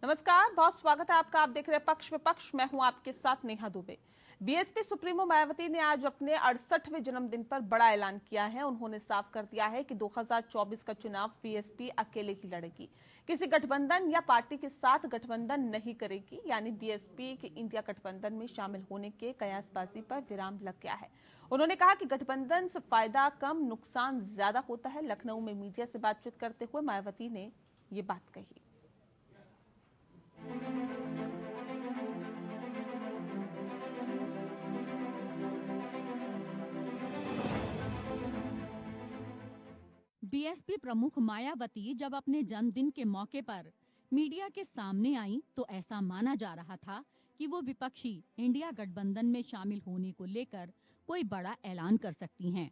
नमस्कार, बहुत स्वागत है आपका। आप देख रहे हैं पक्ष विपक्ष। मैं हूं आपके साथ नेहा दुबे। बीएसपी सुप्रीमो मायावती ने आज अपने 68वें जन्मदिन पर बड़ा ऐलान किया है। उन्होंने साफ कर दिया है कि 2024 का चुनाव बीएसपी अकेले ही लड़ेगी, किसी गठबंधन या पार्टी के साथ गठबंधन नहीं करेगी। यानी बीएसपी के इंडिया गठबंधन में शामिल होने के कयासबाजी पर विराम लग गया है। उन्होंने कहा कि गठबंधन से फायदा कम, नुकसान ज्यादा होता है। लखनऊ में मीडिया से बातचीत करते हुए मायावती ने ये बात कही। बीएसपी प्रमुख मायावती जब अपने जन्मदिन के मौके पर मीडिया के सामने आई तो ऐसा माना जा रहा था कि वो विपक्षी इंडिया गठबंधन में शामिल होने को लेकर कोई बड़ा ऐलान कर सकती हैं।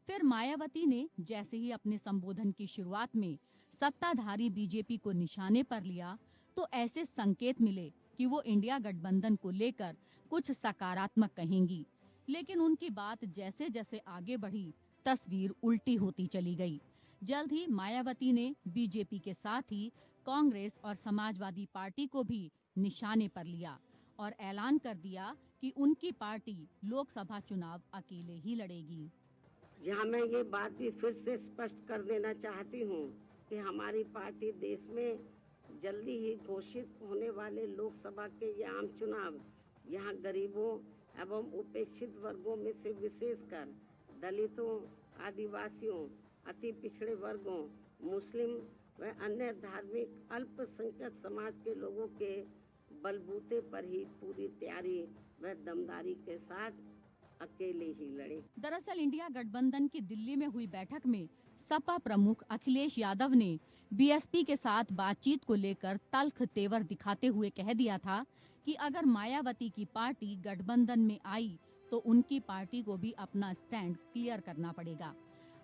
फिर मायावती ने जैसे ही अपने संबोधन की शुरुआत में सत्ताधारी बीजेपी को निशाने पर लिया तो ऐसे संकेत मिले कि वो इंडिया गठबंधन को लेकर कुछ सकारात्मक कहेंगी। लेकिन उनकी बात जैसे जैसे आगे बढ़ी, तस्वीर उल्टी होती चली गई। जल्द ही मायावती ने बीजेपी के साथ ही कांग्रेस और समाजवादी पार्टी को भी निशाने पर लिया और ऐलान कर दिया कि उनकी पार्टी लोकसभा चुनाव अकेले ही लड़ेगी। यहाँ मैं ये बात भी फिर से स्पष्ट कर देना चाहती हूँ कि हमारी पार्टी देश में जल्दी ही घोषित होने वाले लोकसभा के ये आम चुनाव यहाँ गरीबों एवं उपेक्षित वर्गों में से विशेषकर दलितों, आदिवासियों, अति पिछड़े वर्गों, मुस्लिम व अन्य धार्मिक अल्पसंख्यक समाज के लोगों के बलबूते पर ही पूरी तैयारी व दमदारी के साथ अकेले ही लड़े। दरअसल इंडिया गठबंधन की दिल्ली में हुई बैठक में सपा प्रमुख अखिलेश यादव ने बीएसपी के साथ बातचीत को लेकर तल्ख तेवर दिखाते हुए कह दिया था कि अगर मायावती की पार्टी गठबंधन में आई तो उनकी पार्टी को भी अपना स्टैंड क्लियर करना पड़ेगा।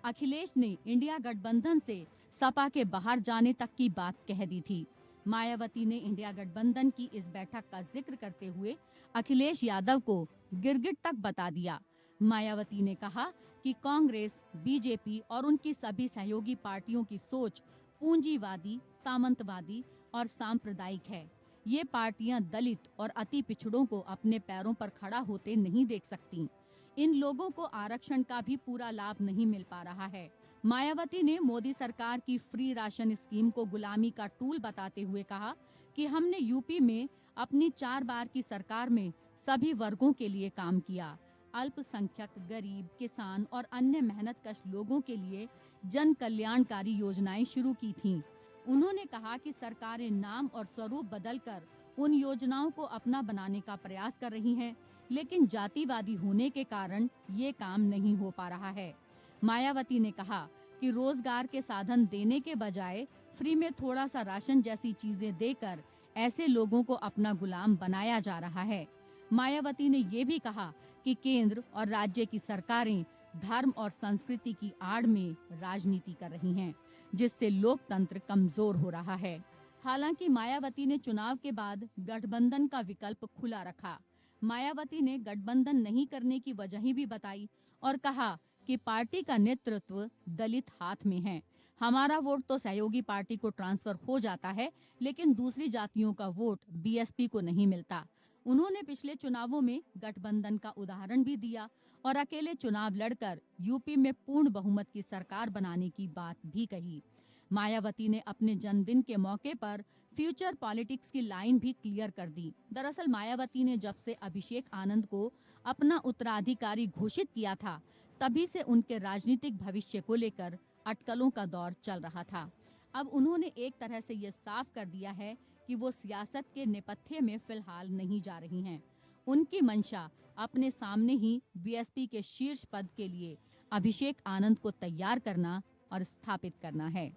अखिलेश ने इंडिया गठबंधन से सपा के बाहर जाने तक की बात कह दी थी। मायावती ने इंडिया गठबंधन की इस बैठक का जिक्र करते हुए अखिलेश यादव को गिरगिट तक बता दिया। मायावती ने कहा कि कांग्रेस, बीजेपी और उनकी सभी सहयोगी पार्टियों की सोच पूंजीवादी, सामंतवादी और सांप्रदायिक है। ये पार्टियां दलित और अति पिछड़ों को अपने पैरों पर खड़ा होते नहीं देख सकती। इन लोगों को आरक्षण का भी पूरा लाभ नहीं मिल पा रहा है। मायावती ने मोदी सरकार की फ्री राशन स्कीम को गुलामी का टूल बताते हुए कहा कि हमने यूपी में अपनी 4 बार की सरकार में सभी वर्गों के लिए काम किया। अल्पसंख्यक, गरीब, किसान और अन्य मेहनतकश लोगों के लिए जन कल्याणकारी योजनाएं शुरू की थीं। उन्होंने कहा कि सरकारें नाम और स्वरूप बदलकर उन योजनाओं को अपना बनाने का प्रयास कर रही हैं, लेकिन जातिवादी होने के कारण ये काम नहीं हो पा रहा है। मायावती ने कहा कि रोजगार के साधन देने के बजाय फ्री में थोड़ा सा राशन जैसी चीजें देकर ऐसे लोगों को अपना गुलाम बनाया जा रहा है। मायावती ने ये भी कहा कि केंद्र और राज्य की सरकारें धर्म और संस्कृति की आड़ में राजनीति कर रही हैं, जिससे लोकतंत्र कमजोर हो रहा है। हालांकि मायावती ने चुनाव के बाद गठबंधन का विकल्प खुला रखा। मायावती ने गठबंधन नहीं करने की वजह भी बताई और कहा कि पार्टी का नेतृत्व दलित हाथ में है। हमारा वोट तो सहयोगी पार्टी को ट्रांसफर हो जाता है, लेकिन दूसरी जातियों का वोट बीएसपी को नहीं मिलता। उन्होंने पिछले चुनावों में गठबंधन का उदाहरण भी दिया और अकेले चुनाव लड़कर यूपी में पूर्ण बहुमत की सरकार बनाने की बात भी कही। मायावती ने अपने जन्मदिन के मौके पर फ्यूचर पॉलिटिक्स की लाइन भी क्लियर कर दी। दरअसल मायावती ने जब से अभिषेक आनंद को अपना उत्तराधिकारी घोषित किया था, तभी से उनके राजनीतिक भविष्य को लेकर अटकलों का दौर चल रहा था। अब उन्होंने एक तरह से ये साफ कर दिया है कि वो सियासत के नेपथ्य में फिलहाल नहीं जा रही हैं। उनकी मंशा अपने सामने ही बीएसपी के शीर्ष पद के लिए अभिषेक आनंद को तैयार करना और स्थापित करना है।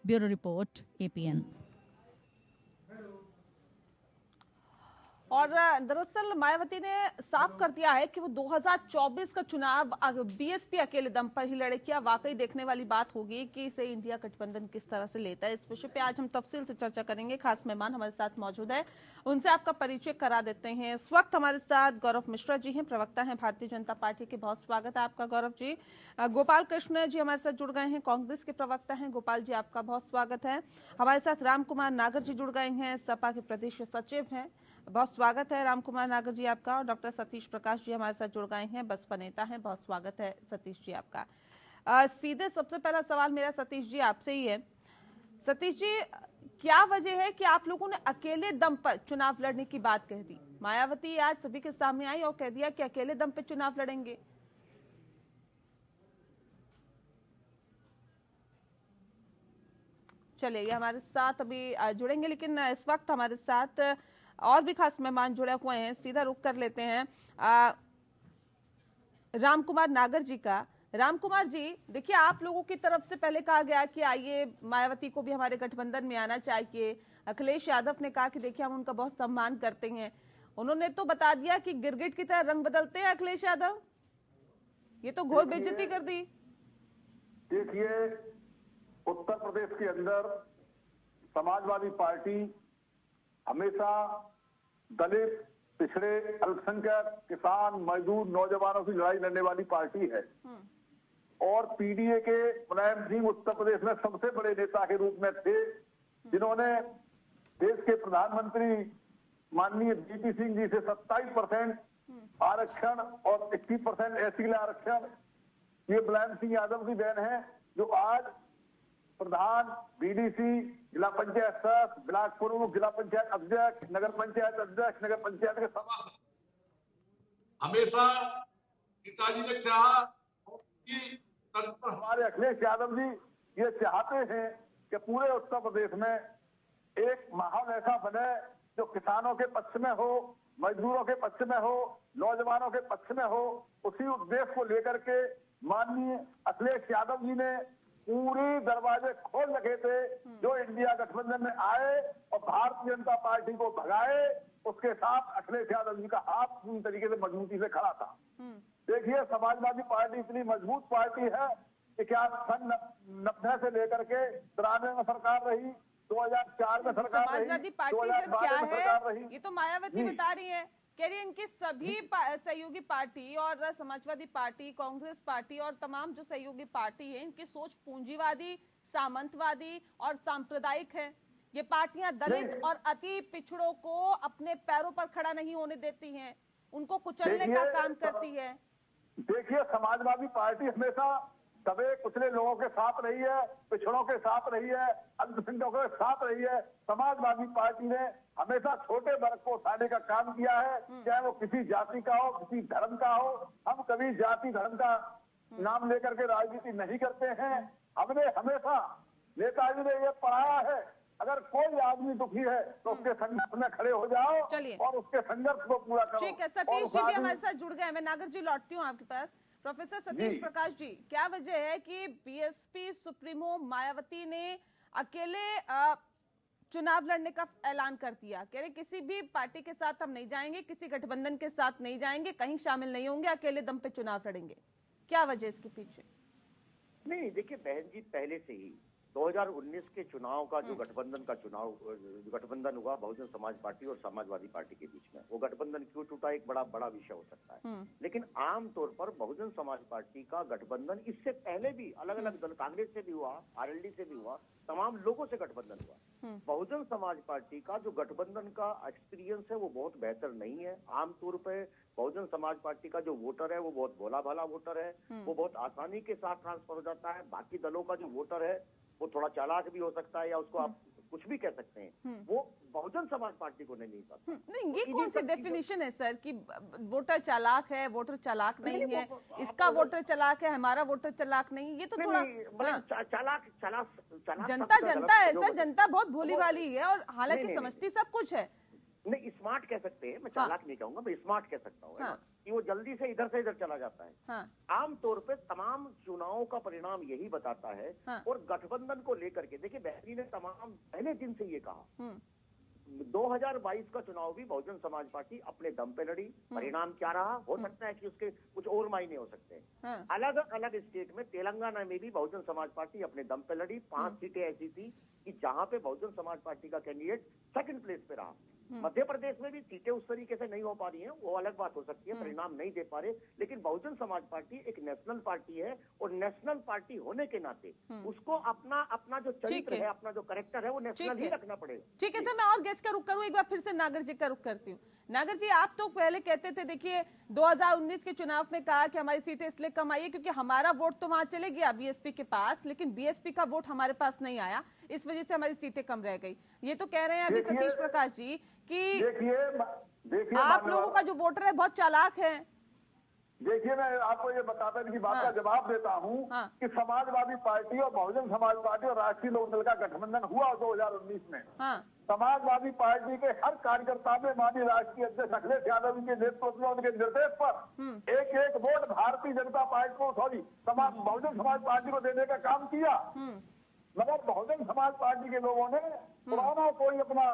Bureau report, APN. और दरअसल मायावती ने साफ कर दिया है कि वो 2024 का चुनाव बीएसपी अकेले दम पर ही लड़े। क्या वाकई देखने वाली बात होगी कि इसे इंडिया गठबंधन किस तरह से लेता है। इस विषय पे आज हम तफसील से चर्चा करेंगे। खास मेहमान हमारे साथ मौजूद है, उनसे आपका परिचय करा देते हैं। इस वक्त हमारे साथ गौरव मिश्रा जी हैं, प्रवक्ता हैं भारतीय जनता पार्टी के। बहुत स्वागत है आपका गौरव जी। गोपाल कृष्ण जी हमारे साथ जुड़ गए हैं, कांग्रेस के प्रवक्ता हैं। गोपाल जी आपका बहुत स्वागत है। हमारे साथ राम कुमार नागर जी जुड़ गए हैं, सपा के प्रदेश सचिव हैं। बहुत स्वागत है राम कुमार नागर जी आपका। और डॉक्टर सतीश प्रकाश जी हमारे साथ जुड़ गए हैं, बसपा नेता हैं। बहुत स्वागत है सतीश जी आपका। सीधे सबसे पहला सवाल मेरा सतीश जी आपसे ही है। सतीश जी, क्या वजह है कि आप लोगों ने अकेले दम पर चुनाव लड़ने की बात कह दी? मायावती आज सभी के सामने आई और कह दिया कि अकेले दम पर चुनाव लड़ेंगे। चलिए, ये हमारे साथ अभी जुड़ेंगे, लेकिन इस वक्त हमारे साथ और भी खास मेहमान जुड़े हुए हैं। सीधा रुख कर लेते हैं राम कुमार नागर जी का। राम कुमार जी, देखिए, आप लोगों की तरफ से पहले कहा गया कि आइए मायावती को भी हमारे गठबंधन में आना चाहिए। अखिलेश यादव ने कहा कि देखिए हम उनका बहुत सम्मान करते हैं। उन्होंने तो बता दिया कि गिरगिट की तरह रंग बदलते हैं अखिलेश यादव। ये तो घोर बेइज्जती कर दी। देखिए, उत्तर प्रदेश के अंदर समाजवादी पार्टी हमेशा दलित, पिछड़े, अल्पसंख्यक, किसान, मजदूर, नौजवानों की लड़ाई लड़ने वाली पार्टी है। और पीडीए के मुलायम सिंह उत्तर प्रदेश में सबसे बड़े नेता के रूप में थे, जिन्होंने देश के प्रधानमंत्री माननीय बीपी सिंह जी से 27% आरक्षण और 21% एससी के लिए आरक्षण, ये मुलायम सिंह यादव की देन है, जो आज प्रधान, बीडीसी, जिला पंचायत सदस्य, ब्लॉक प्रमुख, जिला पंचायत अध्यक्ष, नगर पंचायत अध्यक्ष, नगर पंचायत के सभापति। हमेशा पिताजी ने चाहा कि हमारे अखिलेश यादव जी ये चाहते हैं कि पूरे उत्तर प्रदेश में एक माहौल ऐसा बने जो किसानों के पक्ष में हो, मजदूरों के पक्ष में हो, नौजवानों के पक्ष में हो। उसी उद्देश्य को लेकर के माननीय अखिलेश यादव जी ने पूरी दरवाजे खोल रखे थे, जो इंडिया गठबंधन में आए और भारतीय जनता पार्टी को भगाए। उसके साथ अखिलेश यादव जी का हाथ पूरी तरीके से मजबूती से खड़ा था। देखिए, समाजवादी पार्टी इतनी मजबूत पार्टी है कि क्या सन 90 से लेकर के 93 में सरकार रही, 2004 में सरकार रही, समाजवादी पार्टी सर क्या है, ये तो मायावती बता रही है। कह रही है इनकी सभी सहयोगी पार्टी और समाजवादी पार्टी, कांग्रेस पार्टी और तमाम जो सहयोगी पार्टी है, इनकी सोच पूंजीवादी, सामंतवादी और सांप्रदायिक है। ये पार्टियां दलित और अति पिछड़ों को अपने पैरों पर खड़ा नहीं होने देती हैं, उनको कुचलने का काम करती है। देखिए, समाजवादी पार्टी हमेशा दबे कुचले लोगों के साथ रही है, पिछड़ों के साथ रही है, अल्पसंख्यकों के साथ रही है। समाजवादी पार्टी ने हमेशा छोटे वर्ग को उठाने का काम किया है, चाहे वो किसी जाति का हो, किसी धर्म का हो। हम कभी जाति धर्म का नाम लेकर के राजनीति नहीं करते हैं। हमने हमेशा, नेताजी ने ये पढ़ाया है, अगर कोई आदमी दुखी है तो उसके संघर्ष में खड़े हो जाओ और उसके संघर्ष को पूरा करो। ठीक है, सतीश जी भी हमारे साथ जुड़ गए। मैं नागर जी लौटती हूँ आपके पास। प्रोफेसर सतीश प्रकाश जी, क्या वजह है कि बीएसपी सुप्रीमो मायावती ने अकेले चुनाव लड़ने का ऐलान कर दिया? कह रहे किसी भी पार्टी के साथ हम नहीं जाएंगे, किसी गठबंधन के साथ नहीं जाएंगे, कहीं शामिल नहीं होंगे, अकेले दम पे चुनाव लड़ेंगे। क्या वजह इसके पीछे? नहीं, देखिए बहन जी, पहले से ही 2019 के चुनाव का जो गठबंधन हुआ बहुजन समाज पार्टी और समाजवादी पार्टी के बीच में, वो गठबंधन क्यों टूटा एक बड़ा विषय हो सकता है। लेकिन आम तौर पर बहुजन समाज पार्टी का गठबंधन इससे पहले भी अलग अलग दल, कांग्रेस से भी हुआ, आरएलडी से भी हुआ, तमाम लोगों से गठबंधन हुआ। बहुजन समाज पार्टी का जो गठबंधन का एक्सपीरियंस है वो बहुत बेहतर नहीं है। आमतौर पे बहुजन समाज पार्टी का जो वोटर है वो बहुत भोला भाला वोटर है, वो बहुत आसानी के साथ ट्रांसफर हो जाता है। बाकी दलों का जो वोटर है वो थोड़ा चालाक भी हो सकता है, या उसको आप कुछ भी कह सकते हैं, वो बहुजन समाज पार्टी को नहीं पाता। नहीं, ये कौन सी डेफिनेशन है सर कि वोटर चालाक है, वोटर चालाक नहीं है, इसका वोटर चालाक है, हमारा वोटर चालाक नहीं? ये तो थोड़ा चालाक जनता है सर, जनता बहुत भोली भाली है और हालांकि समझती सब कुछ है। नहीं, स्मार्ट कह सकते हैं, मैं चालाक नहीं कहूंगा, मैं स्मार्ट कह सकता हूँ कि वो जल्दी से इधर चला जाता है। आमतौर पे तमाम चुनावों का परिणाम यही बताता है। और गठबंधन को लेकर के देखिए, बहनी ने तमाम पहले दिन से ये कहा, 2022 का चुनाव भी बहुजन समाज पार्टी अपने दम पे लड़ी। परिणाम क्या रहा, हो सकता है कि उसके कुछ और मायने हो सकते हैं। हाँ। अलग अलग स्टेट में, तेलंगाना में भी बहुजन समाज पार्टी अपने दम पे लड़ी। 5 सीटें ऐसी थी कि जहां पे बहुजन समाज पार्टी का कैंडिडेट सेकंड प्लेस पे रहा। मध्य प्रदेश में भी सीटें उस तरीके से नहीं हो पा रही हैं, वो अलग बात हो सकती है, परिणाम नहीं दे पा रहे। लेकिन बहुजन समाज पार्टी एक नेशनल पार्टी है और नेशनल पार्टी होने के नाते उसको अपना जो चरित्र है, अपना जो कैरेक्टर है, वो नेशनल ही रखना पड़ेगा। ठीक है सर, मैं और गेस्ट का रुख करूं, एक बार फिर से नागर जी का रुख करती हूँ। नागर जी, आप तो पहले कहते थे, देखिए 2019 के चुनाव में कहा कि हमारी सीटें इसलिए कम आई है क्योंकि हमारा वोट तो वहां चले गया बीएसपी के पास, लेकिन बीएसपी का वोट हमारे पास नहीं आया, इस वजह से हमारी सीटें कम रह गई। ये तो कह रहे हैं अभी सतीश प्रकाश जी कि देखिए आप लोगों का जो वोटर है बहुत चालाक है। देखिए, मैं आपको ये बताता की बात का जवाब देता हूँ कि समाजवादी पार्टी और बहुजन समाज पार्टी और राष्ट्रीय लोकदल का गठबंधन हुआ 2019 में। समाजवादी पार्टी के हर कार्यकर्ता में माननीय राष्ट्रीय अध्यक्ष अखिलेश यादव के नेतृत्व में, उनके निर्देश पर एक एक वोट भारतीय जनता पार्टी को, बहुजन समाज पार्टी को देने का काम किया। मगर बहुजन समाज पार्टी के लोगों ने पुराना कोई अपना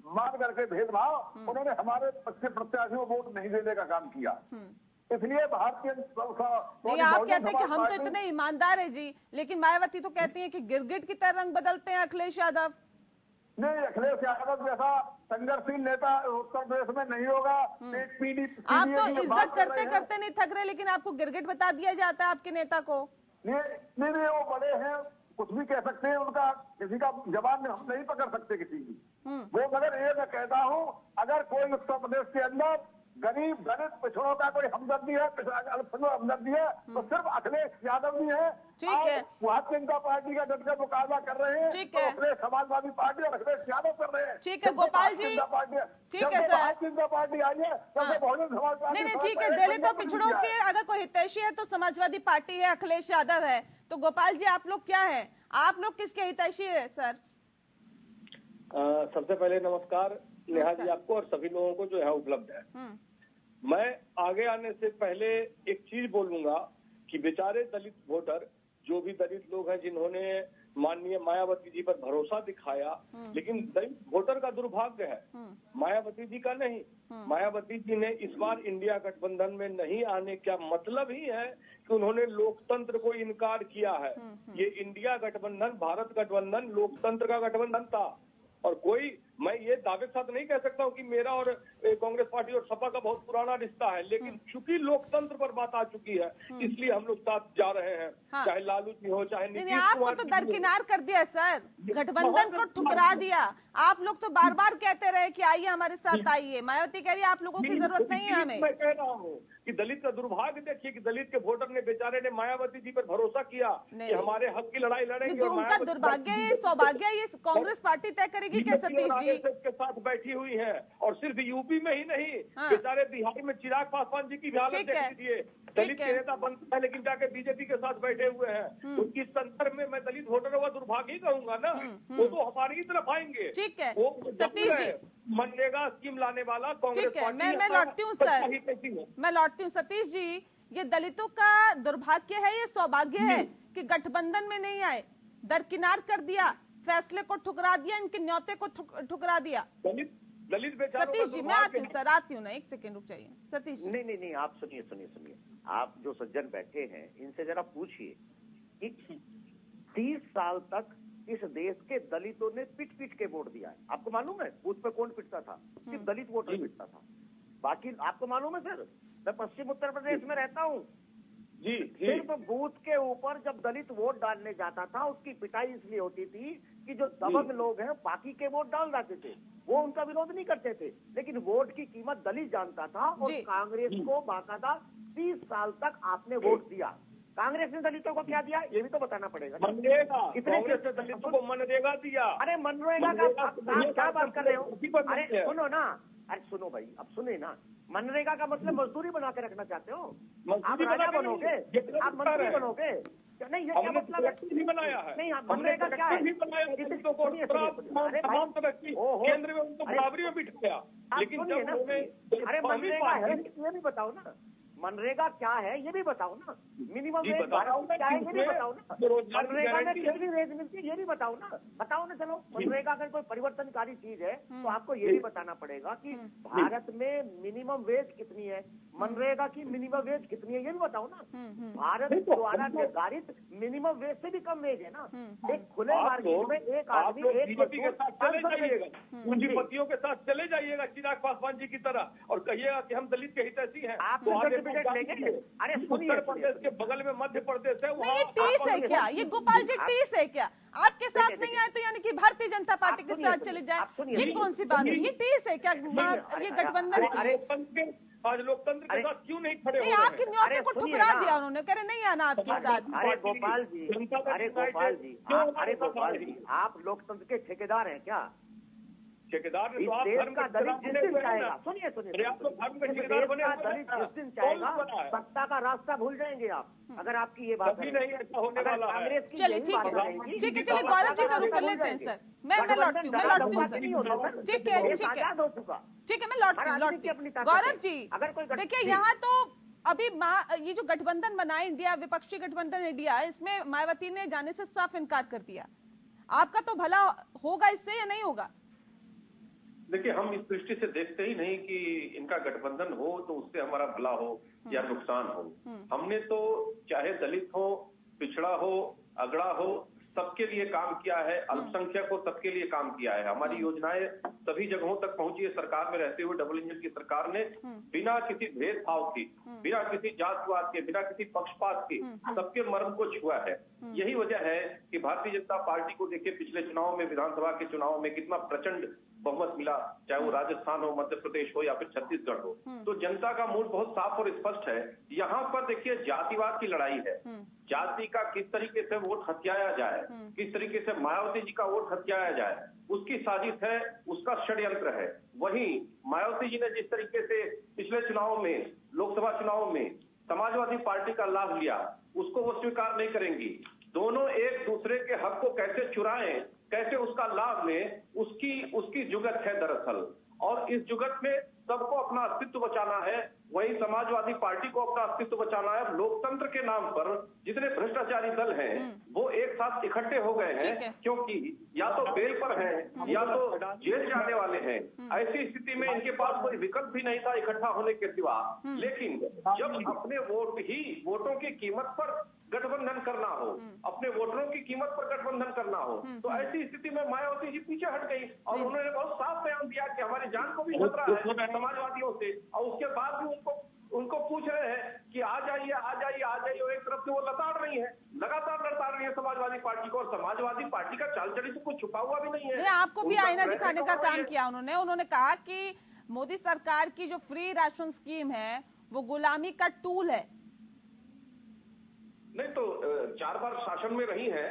मान करके भेदभाव, उन्होंने हमारे प्रत्याशियों को वोट नहीं देने का काम किया। इसलिए भारतीय नहीं, आप कहते हैं कि हम तो इतने ईमानदार है जी, लेकिन मायावती तो कहती है कि गिरगिट की तरह रंग बदलते हैं अखिलेश यादव। नहीं, अखिलेश यादव जैसा संघर्षशील नेता उत्तर प्रदेश में नहीं होगा। आप तो इज्जत करते करते नहीं थक रहे, लेकिन आपको गिरगिट बता दिया जाता है आपके नेता को। नहीं, वो बड़े हैं, कुछ भी कह सकते हैं, उनका किसी का जवाब हम नहीं पकड़ सकते किसी की। वो मगर ये मैं कहता हूँ, अगर कोई उत्तर प्रदेश के अंदर गरीब दलित पिछड़ों का कोई हमदर्दी है, हमदर्दी है, तो सिर्फ अखिलेश यादव भी है। ठीक है, भारतीय जनता पार्टी का डटकर मुकाबला कर रहे हैं। ठीक है, अखिलेश समाजवादी पार्टी और अखिलेश यादव कर रहे हैं। ठीक है गोपाल जी, ठीक है सर, भारतीय जनता पार्टी आई है, बहुजन समाज पार्टी। नहीं, ठीक है, दलितों पिछड़ों के अगर कोई हितैषी है तो समाजवादी पार्टी है, अखिलेश यादव है। तो गोपाल जी, आप लोग क्या है, आप लोग किसके हितैषी है सर? सबसे पहले नमस्कार नेहा जी आपको और सभी लोगों को जो यहाँ उपलब्ध है। मैं आगे आने से पहले एक चीज बोलूंगा कि बेचारे दलित वोटर, जो भी दलित लोग हैं जिन्होंने माननीय मायावती जी पर भरोसा दिखाया, लेकिन दलित वोटर का दुर्भाग्य है, मायावती जी का नहीं। मायावती जी ने इस बार इंडिया गठबंधन में नहीं आने का मतलब ही है कि उन्होंने लोकतंत्र को इनकार किया है। ये इंडिया गठबंधन, भारत गठबंधन लोकतंत्र का गठबंधन था। और कोई, मैं ये दावे के साथ नहीं कह सकता हूँ कि मेरा और कांग्रेस पार्टी और सपा का बहुत पुराना रिश्ता है, लेकिन चूंकि लोकतंत्र पर बात आ चुकी है, इसलिए हम लोग साथ जा रहे हैं। चाहे लालू जी हो, चाहे नीतीश कुमार, आपको तो दरकिनार कर दिया सर, गठबंधन को ठुकरा दिया। आप लोग तो बार बार कहते रहे कि आइए हमारे साथ आइए, मायावती कह रही है आप लोगों की जरूरत नहीं है हमें। मैं कह रहा हूँ कि दलित का दुर्भाग्य देखिए कि दलित के वोटर ने, बेचारे ने मायावती जी पर भरोसा किया कि हमारे हक की लड़ाई लड़ेंगे। तो उनका दुर्भाग्य है, सौभाग्य है, ये कांग्रेस पार्टी तय करेगी क्या सतीश जी? के साथ बैठी हुई है, और सिर्फ यूपी में ही नहीं, बेचारे बिहार में चिराग पासवान जी की भी हालत देख लीजिए। दलित के नेता बनते हैं लेकिन जाके बीजेपी के साथ बैठे हुए हैं। उनकी संदर्भ में मैं दलित वोटर हुआ दुर्भाग्य कहूंगा ना, वो तो हमारी ही तरफ आएंगे। ठीक है सतीश जी, मनरेगा स्कीम लाने वाला कांग्रेस पार्टी। मैं लौटती हूँ सर, मैं लौटती हूँ। सतीश जी, ये दलितों का दुर्भाग्य है, ये सौभाग्य है कि गठबंधन में नहीं आए, दरकिनार कर दिया, फैसले को ठुकरा दिया, इनके न्योते को ठुकरा दिया। दलित सतीश जी, मैं आती हूँ सर, आती हूँ ना, एक सेकंड रुक जाइए सतीश। नहीं, आप सुनिए। आप जो सज्जन बैठे हैं, इनसे जरा पूछिए कि 30 साल तक इस देश के दलितों ने पिट के वोट दिया है। आपको मालूम है बूथ पे कौन पिटता था? सिर्फ दलित वोटर पिटता था। बाकी आपको मालूम है सर, मैं पश्चिम उत्तर प्रदेश में रहता हूँ जी, सिर्फ बूथ के ऊपर जब दलित वोट डालने जाता था, उसकी पिटाई इसलिए होती थी कि जो दबंग लोग हैं बाकी के वोट डाल जाते थे, वो उनका विरोध नहीं करते थे, लेकिन वोट की कीमत दलित जानता था। और कांग्रेस को बाकायदा 30 साल तक आपने वोट दिया। कांग्रेस ने दलितों को क्या दिया, ये भी तो बताना पड़ेगा। मनरेगा, कांग्रेस ने दलितों को मनरेगा दिया। अरे मनरेगा का आप क्या बात कर रहे हो? अरे सुनो ना, अरे सुनो भाई, अब सुने ना, मनरेगा का मतलब मजदूरी बना के रखना चाहते हो? आप राजा बनोगे, आप मंत्री बनोगे? नहीं, ये क्या मतलब है? बनाया है नहीं, मनरेगा क्या है? केंद्र में उनको बराबरी में बिठाया, लेकिन अरे मनरेगा है ये भी बताओ ना। मनरेगा क्या है ये भी बताओ ना, मिनिमम जी वेज बताओ भारत में क्या है ये भी बताओ ना, रोजगार की मनरेगा में गारंटी है। कितनी वेज मिलती है ये भी बताओ ना, चलो मनरेगा अगर कोई परिवर्तनकारी चीज है तो आपको ये भी बताना पड़ेगा कि भारत में मिनिमम वेज कितनी है, मनरेगा की मिनिमम वेज कितनी है ये भी बताओ ना। भारत द्वारा निर्धारित मिनिमम वेज से भी कम वेज है ना। एक खुले आप मार्केट लोग में एक आप आदमी लोग एक बीजेपी के मजदूर साथ चले 500 जाइएगा, पूंजीपतियों के साथ चले जाइएगा चिराग पासवान जी की तरह और कहिएगा कि हम दलित के हितैषी हैं। आप तो आगे सर्टिफिकेट पहुंचा लेंगे? दीजिए। अरे उत्तर प्रदेश के बगल में मध्य प्रदेश है, नहीं, ये वहाँ टीस आप है लोग- क्या? ये गोपाल जी टीस है क्या? आपके साथ देखिए, नहीं आए तो यानी कि भारतीय जनता पार्टी के सुनिए, साथ सुनिए, चले जाए, आप सुनिए, ये सुनिए। कौन सी बात है? ये टीस है क्या? ये गठबंधन की? अरे, आज लोकतंत्र के साथ क्यों नहीं खड़े हो नहीं, रहे आपके हैं? न्योते अरे, को सुनिए ठुकरा ना। दिया उन्होंने, कह रहे नहीं आना आपके साथ। अरे गोपाल जी, अरे गोपाल जी, आप लोकतंत्र के ठेकेदार हैं क्या? ठेकेदार इस तो आप देश धर्म का के दलित जिस दिन ठेकेदार चाहेगा, बने सुनिए अरे आप लोग धर्म के इस ठेकेदार देश बने का हुए दलित हैं। जिस दिन कौन चाहेगा बना है? सत्ता का रास्ता भूल जाएंगे आप, अगर आपकी ये बात कभी है। नहीं ऐसा होने अगर वाला है। कांग्रेस की चलिए यही ठीक बात है, रहेगी, ठीक है, सत्ता चलिए का गौरव जी का रास्ता रुख कर भूल लेते हैं जाएंगे। सर। मैं लौटती हूँ सर। नहीं होता सर। ठीक है, देश ठीक है, आजाद हो चुका। ठीक है, मैं हर आदमी लौटती की अपनी हूँ। ताकत गौरव है। जी, अगर कोई देखिए यहाँ तो अभी ये जो गठबंधन बना है इंडिया, विपक्षी गठबंधन इंडिया, इसमें मायावती ने जाने से साफ इनकार कर दिया। आपका तो भला होगा इससे या नहीं होगा? देखिए, हम इस दृष्टि से देखते ही नहीं कि इनका गठबंधन हो तो उससे हमारा भला हो या नुकसान हो। हमने तो चाहे दलित हो, पिछड़ा हो, अगड़ा हो, सबके लिए काम किया है, अल्पसंख्यक हो सबके लिए काम किया है। हमारी योजनाएं सभी जगहों तक पहुंची है। सरकार में रहते हुए डबल इंजन की सरकार ने बिना किसी भेदभाव की, बिना किसी जातवाद के, बिना किसी पक्षपात के सबके मर्म को छुआ है। यही वजह है कि भारतीय जनता पार्टी को देखिए पिछले चुनाव में, विधानसभा के चुनाव में कितना प्रचंड बहुमत मिला, चाहे वो राजस्थान हो, मध्य प्रदेश हो या फिर छत्तीसगढ़ हो। तो जनता का मूड बहुत साफ और स्पष्ट है। यहाँ पर देखिए जातिवाद की लड़ाई है। जाति का किस तरीके से वोट हथियाया जाए, किस तरीके से मायावती जी का वोट हथियाया जाए, उसकी साजिश है, उसका षड्यंत्र है। वहीं मायावती जी ने जिस तरीके से पिछले चुनाव में, लोकसभा चुनाव में समाजवादी पार्टी का लाभ लिया, उसको वो स्वीकार नहीं करेंगी। दोनों एक दूसरे के हक को कैसे चुराएं, कैसे उसका लाभ लें, उसकी जुगत है दरअसल। और इस जुगत में सबको अपना अस्तित्व बचाना है, वही समाजवादी पार्टी को अपना अस्तित्व बचाना है। लोकतंत्र के नाम पर जितने भ्रष्टाचारी दल हैं वो एक साथ इकट्ठे हो गए हैं, क्योंकि या तो बेल पर हैं या तो जेल जाने वाले हैं। ऐसी स्थिति में इनके पास कोई विकल्प भी नहीं था इकट्ठा होने के सिवा। लेकिन जब अपने वोटों की कीमत पर गठबंधन करना हो, अपने वोटरों की कीमत पर गठबंधन करना हो, तो ऐसी स्थिति में मायावती जी पीछे हट गई और उन्होंने बहुत साफ बयान दिया कि हमारी जान को भी खतरा है समाजवादियों से। और उसके बाद भी उनको पूछ रहे हैं कि आ जाइए, आ जाइए, आ जाइए। और एक तरफ से वो लताड़ रही है, लगातार लताड़ रही है समाजवादी पार्टी को। और समाजवादी पार्टी का चाल चली तो कुछ छुपा हुआ भी नहीं है। आपको भी आईना दिखाने का काम किया उन्होंने कहा कि मोदी सरकार की जो फ्री राशन स्कीम है वो गुलामी का टूल है। नहीं तो 4 बार शासन में रही हैं,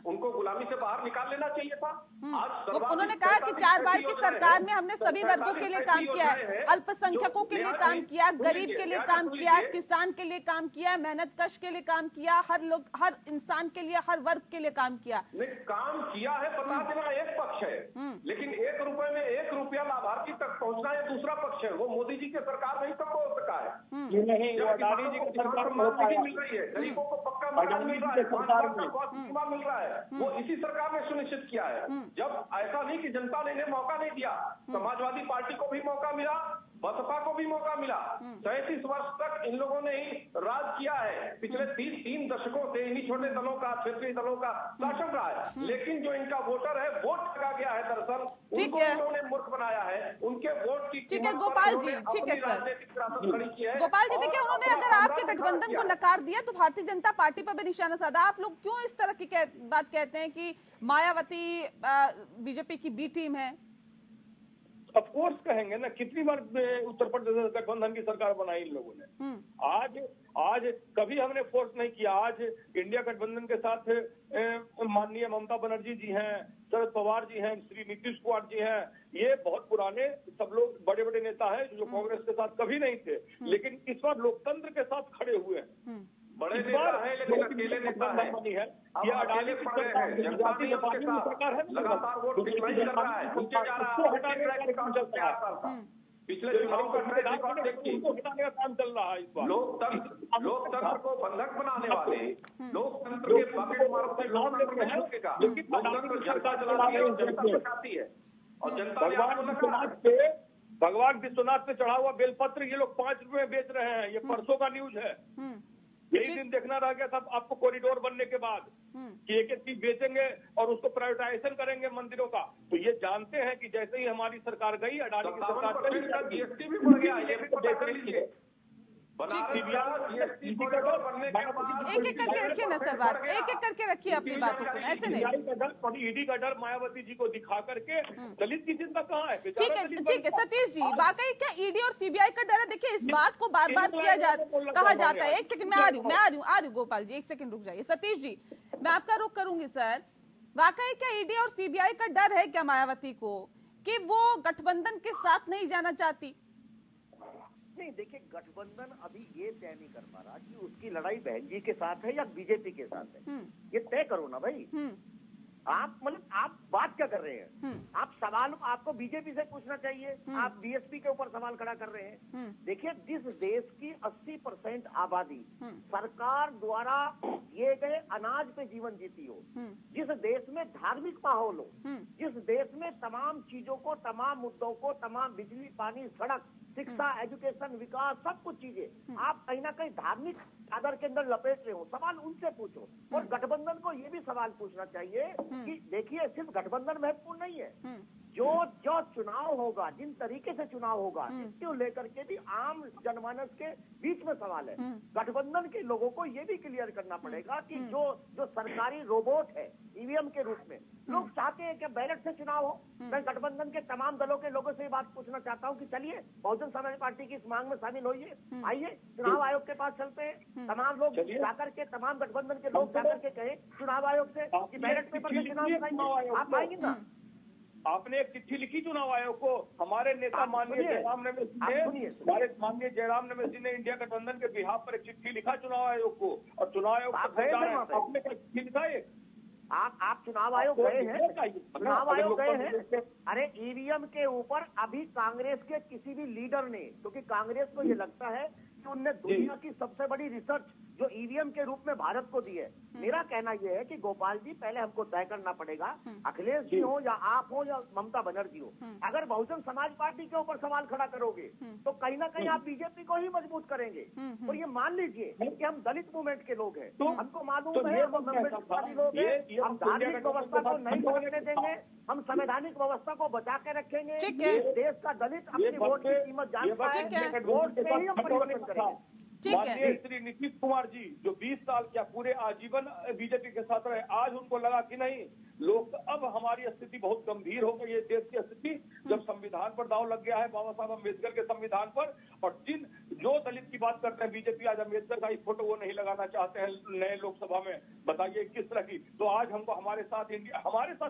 उनको गुलामी से बाहर निकाल लेना चाहिए था। आज उन्होंने कहा कि 4 बार की सरकार में हमने सभी वर्गों के लिए काम किया है, अल्पसंख्यकों के लिए काम किया, गरीब के लिए काम किया, किसान के लिए काम किया, मेहनत कश के लिए काम किया, हर इंसान के लिए, हर वर्ग के लिए काम किया। नहीं, काम किया है बता देना एक पक्ष है, लेकिन 1 रुपए में 1 रुपया लाभार्थी तक पहुंचना है दूसरा पक्ष है। वो मोदी जी की सरकार नहीं तक हो सका है। नहीं, वो अडानी जी की सरकार में होता है। मिल रही है, गरीबों को पक्का मकान मिल रहा है, मिल रहा है, वो इसी सरकार ने सुनिश्चित किया है। जब ऐसा नहीं कि जनता ने मौका नहीं दिया, समाजवादी पार्टी को भी मौका मिला, बसपा को भी मौका मिला। 37 वर्ष तक इन लोगों ने ही राज किया है। पिछले 3 दशकों से इन्हीं छोटे दलों का, क्षेत्रीय दलों का शासन रहा है। लेकिन जो इनका वोटर है, वोट लगा गया है दरअसल, उनको इन्होंने मूर्ख बनाया है। उनके वोट की ठीक है गोपाल जी, ठीक है सर। गोपाल जी देखिए, उन्होंने अगर आपके गठबंधन को नकार दिया तो भारतीय जनता पार्टी पर भी निशाना साधा। आप लोग क्यों इस तरह की बात कहते हैं कि मायावती बीजेपी की बी टीम है? ऑफ कोर्स कहेंगे ना, कितनी बार उत्तर प्रदेश गठबंधन की सरकार बनाई इन लोगों ने। आज कभी हमने फोर्स नहीं किया। आज इंडिया गठबंधन के साथ माननीय ममता बनर्जी जी हैं, शरद पवार जी हैं, श्री नीतीश कुमार जी हैं, ये बहुत पुराने सब लोग बड़े बड़े नेता हैं जो कांग्रेस के साथ कभी नहीं थे, लेकिन इस बार लोकतंत्र के साथ खड़े हुए हैं। बड़े नेता हैं लेकिन अकेले नेता हैं। ये अडानी की सरकार है, लगातार वोट डिक्लाइन कर रहा है, नीचे जा रहा है। पिछले चुनाव का ट्रैक रिकॉर्ड देखिए, उनको हटाने का काम चल रहा है इस बार। लोकतंत्र को बंधक बनाने वाले, लोकतंत्र के पॉकेट मार से लोकतंत्र में झुकेगा, लोकतंत्र जनता चलाती है और जनता बचाती है, और जनता ने आपको लगा भगवान विश्वनाथ पे चढ़ा हुआ बेलपत्र ये लोग 5 रुपए में बेच रहे हैं। ये परसों का न्यूज है। यही दिन देखना रह गया था आपको कॉरिडोर बनने के बाद कि एक एक चीज बेचेंगे और उसको प्राइवेटाइजेशन करेंगे मंदिरों का। तो ये जानते हैं कि जैसे ही हमारी सरकार गई, अडानी की सरकार, जीएसटी भी बढ़ गया, ये भी तो देख लीजिए। जीएसटी कॉरिडोर बनने के बाद एक एक करके रखिए ना सर, बात एक एक करके रखिए अपनी बातों को, ऐसे नहीं। ईडी का डर मायावती जी को दिखा करके दलित की चिंता कहाँ है? ठीक है सतीश जी, वाकई क्या ईडी और सीबीआई का डर है? देखिए इस बात को बार बार कहा जाता है। एक सेकंड, मैं आ रही हूँ गोपाल जी, एक सेकंड रुक जाइए। सतीश जी, मैं आपका रुख करूंगी सर। वाकई क्या ईडी और सीबीआई का डर है क्या मायावती को कि वो गठबंधन के साथ नहीं जाना चाहती? नहीं, देखिए गठबंधन अभी ये तय नहीं कर पा रहा कि उसकी लड़ाई बहन जी के साथ है या बीजेपी के साथ है। ये तय करो ना भाई। आप मतलब आप बात क्या कर रहे हैं? आप सवाल आपको बीजेपी से पूछना चाहिए, आप बीएसपी के ऊपर सवाल खड़ा कर रहे हैं। देखिए, जिस देश की 80% आबादी सरकार द्वारा दिए गए अनाज पे जीवन जीती हो, जिस देश में धार्मिक माहौल हो, जिस देश में तमाम चीजों को, तमाम मुद्दों को, तमाम बिजली, पानी, सड़क, शिक्षा, एजुकेशन, विकास, सब कुछ चीजें आप कहीं ना कहीं धार्मिक चादर के अंदर लपेट रहे हो। सवाल उनसे पूछो। और गठबंधन को ये भी सवाल पूछना चाहिए कि देखिए, सिर्फ गठबंधन महत्वपूर्ण नहीं है, जो चुनाव होगा, जिन तरीके से चुनाव होगा, इसको लेकर के भी आम जनमानस के बीच में सवाल है। गठबंधन के लोगों को ये भी क्लियर करना पड़ेगा कि जो सरकारी रोबोट है ईवीएम के रूप में, लोग चाहते हैं कि बैलेट से चुनाव हो। मैं गठबंधन के तमाम दलों के लोगों से ये बात पूछना चाहता हूँ कि चलिए बहुजन समाज पार्टी की इस मांग में शामिल होइए, आइए चुनाव आयोग के पास चलते हैं। तमाम लोग जाकर के, तमाम गठबंधन के लोग जाकर के कहें चुनाव आयोग से कि बैलेट पेपर से चुनाव कराइए। आप आएंगे ना? आपने एक चिट्ठी लिखी चुनाव आयोग को। हमारे नेता माननीय जयराम रमेश जी ने इंडिया गठबंधन के बिहाफ पर एक चिट्ठी लिखा चुनाव आयोग को, और चुनाव आयोग आपने चिट्ठी लिखा है। आप चुनाव आयोग गए हैं? चुनाव आयोग गए हैं? अरे ईवीएम के ऊपर अभी कांग्रेस के किसी भी लीडर ने, क्योंकि कांग्रेस को ये लगता है कि उनने दुनिया की सबसे बड़ी रिसर्च जो ईवीएम के रूप में भारत को दी है। मेरा कहना यह है कि गोपाल जी, पहले हमको तय करना पड़ेगा, अखिलेश जी हो या आप हो या ममता बनर्जी हो, अगर बहुजन समाज पार्टी के ऊपर सवाल खड़ा करोगे तो कहीं ना कहीं आप बीजेपी को ही मजबूत करेंगे। और ये मान लीजिए कि हम दलित मूवमेंट के लोग हैं, हमको मालूम है हम अम्बेडकरवादी लोग हैं, हम धार्मिक व्यवस्था को नहीं बदलने देंगे, हम संवैधानिक व्यवस्था को बचा के रखेंगे। देश का दलित अपनी वोट की कीमत जानता है, वोट से ही हम परिवर्तन करेंगे। माननीय श्री नीतीश कुमार जी, जो 20 साल क्या पूरे आजीवन बीजेपी के साथ रहे, आज उनको लगा कि नहीं, लोग अब हमारी स्थिति बहुत गंभीर हो गई है, देश की स्थिति, जब संविधान पर दाव लग गया है, बाबा साहब अम्बेडकर के संविधान पर। और जो दलित की बात करते हैं बीजेपी, आज अम्बेडकर का ही फोटो वो नहीं लगाना चाहते हैं नए लोकसभा में। बताइए किस तरह की। तो आज हमको हमारे साथ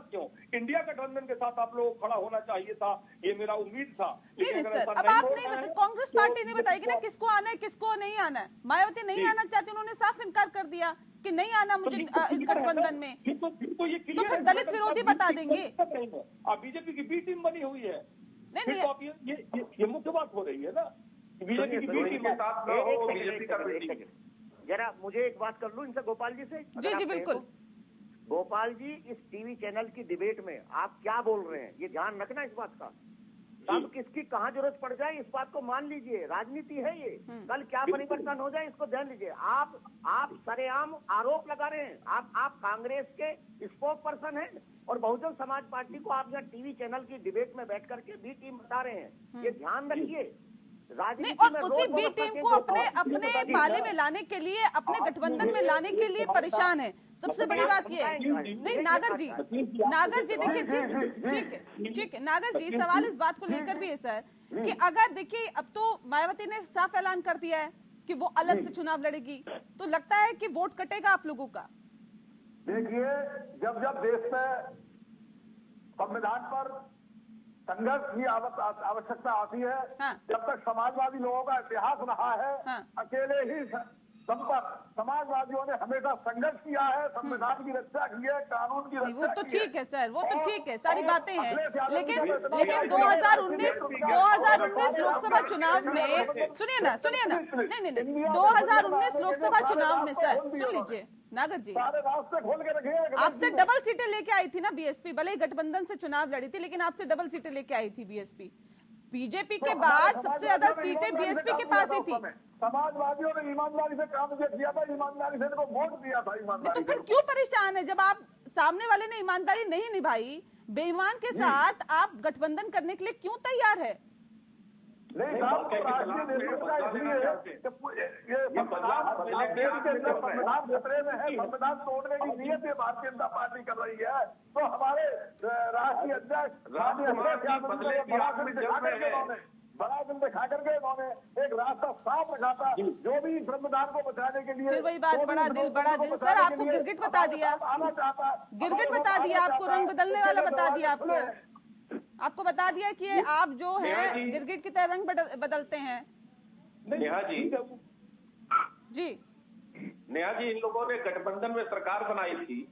क्यों इंडिया गठबंधन के साथ आप लोगों को खड़ा होना चाहिए था, ये मेरा उम्मीद था। लेकिन सर, अब आप नहीं बताए, कांग्रेस पार्टी नहीं बताएगी ना किसको आना है किसको नहीं आना है। मायावती नहीं आना चाहती, उन्होंने साफ इनकार कर दिया कि नहीं आना मुझे इस गठबंधन में। तो फिर दलित विरोधी बता देंगे। बीजेपी की बी टीम बनी हुई है। नहीं, ये मुख्य बात हो रही है ना, बीजेपी की बी टीम के साथ बीजेपी का। जरा मुझे एक बात कर लूं इनसे, गोपाल जी से। जी बिल्कुल। गोपाल जी, इस टीवी चैनल की डिबेट में आप क्या बोल रहे हैं, ये ध्यान रखना इस बात का। तब किसकी कहाँ जरूरत पड़ जाए, इस बात को मान लीजिए। राजनीति है ये, कल क्या परिवर्तन हो जाए इसको ध्यान लीजिए। आप सरेआम आरोप लगा रहे हैं। आप कांग्रेस के स्पोक पर्सन हैं और बहुजन समाज पार्टी को आप यहाँ टीवी चैनल की डिबेट में बैठ करके बी टीम बता रहे हैं। ये ध्यान रखिए। नहीं, और उसी बी टीम को अपने पाले में लाने के लिए, अपने गठबंधन में लाने के लिए परेशान है। सबसे बड़ी बात ये है। नहीं नागर जी देखिए, ठीक है नागर जी, सवाल इस बात को लेकर भी है सर कि अगर देखिए, अब तो मायावती ने साफ ऐलान कर दिया है कि वो अलग से चुनाव लड़ेगी, तो लगता है कि वोट कटेगा आप लोगों का। देखिए, जब देश में संविधान पर संघर्ष की आवश्यकता आती है, जब तक समाजवादी लोगों का इतिहास रहा है, अकेले ही समाजवादियों ने हमेशा संघर्ष किया है, संविधान की रक्षा की है, कानून की नहीं, रक्षा वो तो की ठीक है सर, वो तो ठीक है, सारी और बातें हैं, अखिलेश यादव लेकिन जी को लेकिन 2019 लोकसभा चुनाव में सुनिए ना, नहीं, 2019 लोकसभा चुनाव में सर, सुन लीजिए नागर जी, सारे रास्ते खोल के रखे। आपसे डबल सीटें लेके आई थी ना बीएसपी, भले ही गठबंधन से चुनाव लड़ी थी, लेकिन आपसे डबल सीटें लेके आई थी बीएसपी। बीजेपी के बाद सबसे ज्यादा सीटें बीएसपी के पास ही थी। समाजवादियों ने ईमानदारी से काम किया था, ईमानदारी से इनको वोट दिया था, तो ईमानदारी फिर क्यों परेशान है जब आप सामने वाले ने ईमानदारी नहीं निभाई, बेईमान के साथ आप गठबंधन करने के लिए क्यों तैयार है? नहीं साहब, राष्ट्रीय नेतृत्व का इसलिए ये संविधान देश के अंदर संविधान खतरे में है, संविधान तोड़ने की नीयत है भारतीय जनता पार्टी कर रही है। तो हमारे राष्ट्रीय अध्यक्ष बड़ा दिन दिखा करके उन्होंने एक रास्ता साफ रखा था, जो भी संविधान को बचाने के लिए। फिर वही बात, बड़ा दिल सर, आपको गिरगिट बता दिया, आना चाहता, गिरगिट बता दिया, आपको रंग बदलने वाला बता दिया, आपको बता दिया कि आप जो है गिरगिट की तरह रंग बदलते हैं। नेहा जी नेहा जी, इन लोगों ने गठबंधन में सरकार बनाई थी,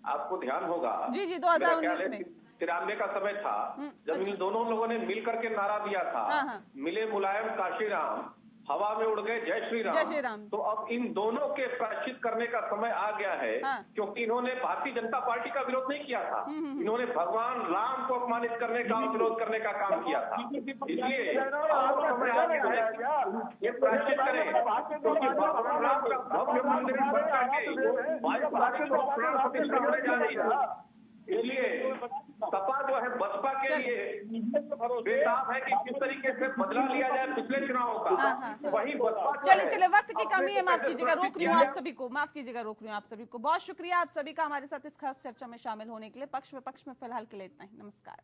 आपको ध्यान होगा। जी 2019 में 93 का समय था जब इन दोनों लोगों ने मिल करके नारा दिया था, मिले मुलायम काशीराम, हवा में उड़ गए जय श्री राम। तो अब इन दोनों के प्रायश्चित करने का समय आ गया है, क्योंकि इन्होंने भारतीय जनता पार्टी का विरोध नहीं किया था, इन्होंने भगवान राम को अपमानित करने का, विरोध करने का काम किया था। इसलिए समय आ गया है ये प्रायश्चित करें, क्योंकि भगवान राम का भव्य मंदिर बन करके वायु भारती को प्राण प्रतिष्ठा होने जा रही है। इसलिए सपा जो है बसपा के लिए बेताब है कि किस तरीके से बदला लिया जाए पिछले चुनावों का, वही बसपा। चलिए वक्त की कमी है, माफ कीजिएगा, रोक रही हूँ आप सभी को, माफ कीजिएगा, रोक रही हूँ आप सभी को। बहुत शुक्रिया आप सभी का हमारे साथ इस खास चर्चा में शामिल होने के लिए। पक्ष में फिलहाल के लिए इतना ही, नमस्कार।